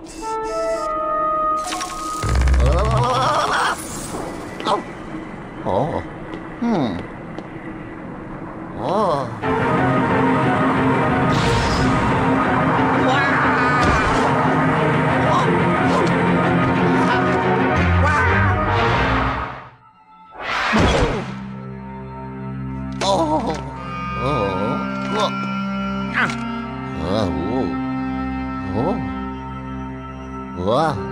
Oh. Oh. Wah.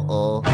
Oh.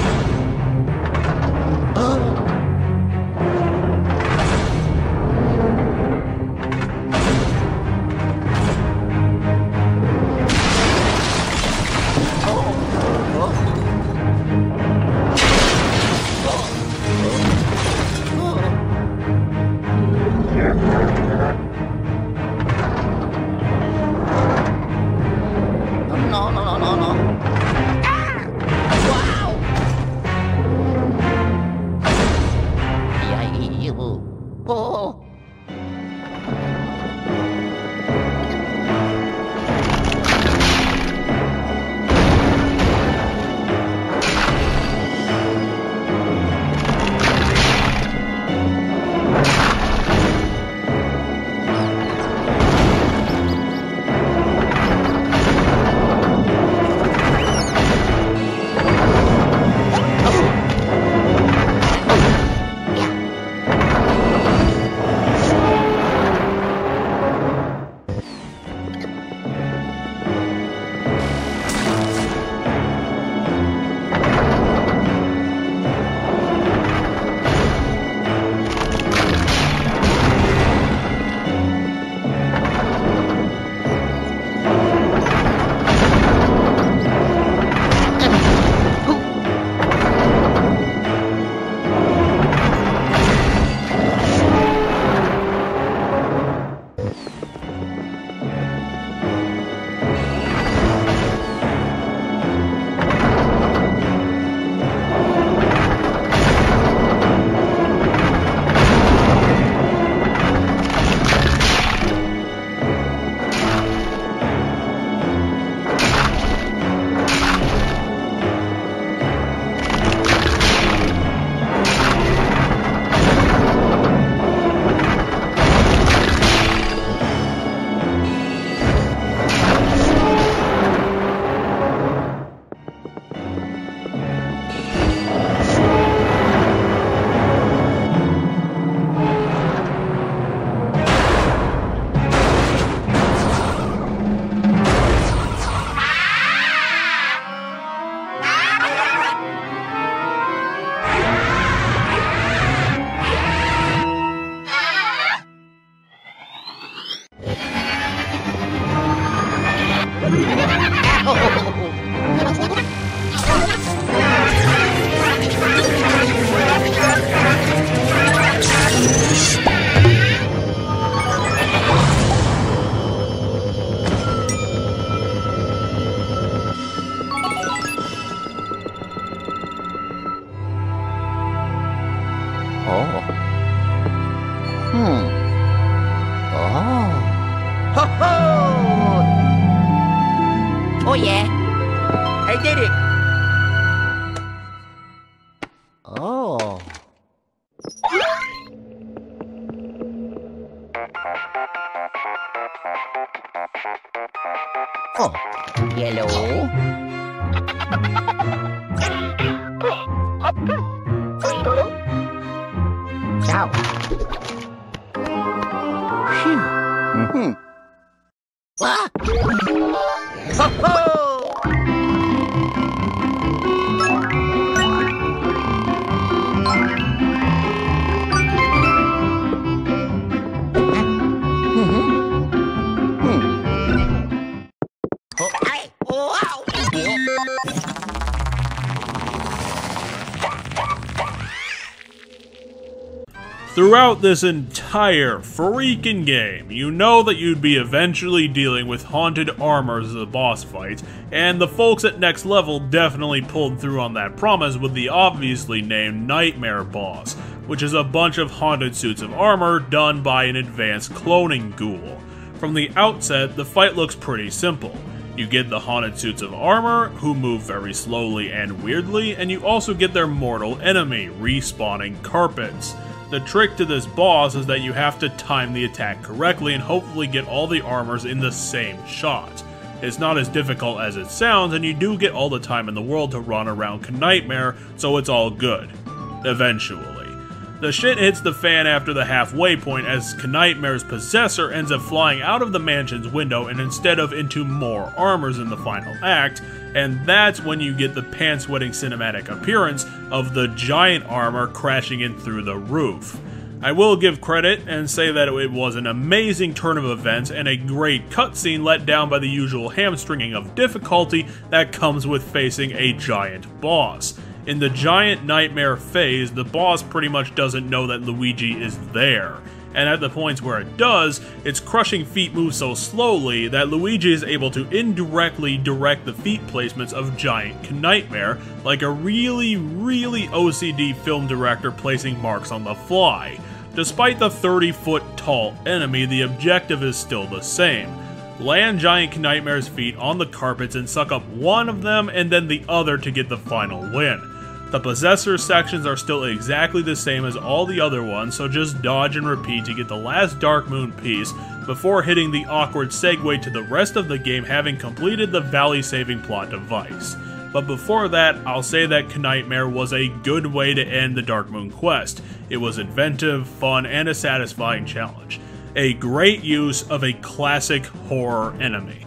Oh. Ho ho! Oh yeah. I did it! Oh. Oh. Yellow. Ciao. Phew. Mm-hmm. Ah. Ho ho! Oh, ay. Oh, ow. Throughout this entire freaking game, you know that you'd be eventually dealing with haunted armors as the boss fights, and the folks at Next Level definitely pulled through on that promise with the obviously named Knightmare boss, which is a bunch of haunted suits of armor done by an advanced cloning ghoul. From the outset, the fight looks pretty simple. You get the haunted suits of armor, who move very slowly and weirdly, and you also get their mortal enemy, respawning carpets. The trick to this boss is that you have to time the attack correctly and hopefully get all the armors in the same shot. It's not as difficult as it sounds, and you do get all the time in the world to run around Knightmare, so it's all good. Eventually. The shit hits the fan after the halfway point as Knightmare's possessor ends up flying out of the mansion's window and instead of into more armors in the final act, and that's when you get the pants-wetting cinematic appearance of the giant armor crashing in through the roof. I will give credit and say that it was an amazing turn of events and a great cutscene let down by the usual hamstringing of difficulty that comes with facing a giant boss. In the giant Knightmare phase, the boss pretty much doesn't know that Luigi is there, and at the points where it does, its crushing feet move so slowly that Luigi is able to indirectly direct the feet placements of giant Knightmare, like a really OCD film director placing marks on the fly. Despite the 30-foot tall enemy, the objective is still the same. Land giant Knightmare's feet on the carpets and suck up one of them and then the other to get the final win. The Possessor sections are still exactly the same as all the other ones, so just dodge and repeat to get the last Dark Moon piece before hitting the awkward segue to the rest of the game having completed the valley-saving plot device. But before that, I'll say that Knightmare was a good way to end the Dark Moon quest. It was inventive, fun, and a satisfying challenge. A great use of a classic horror enemy.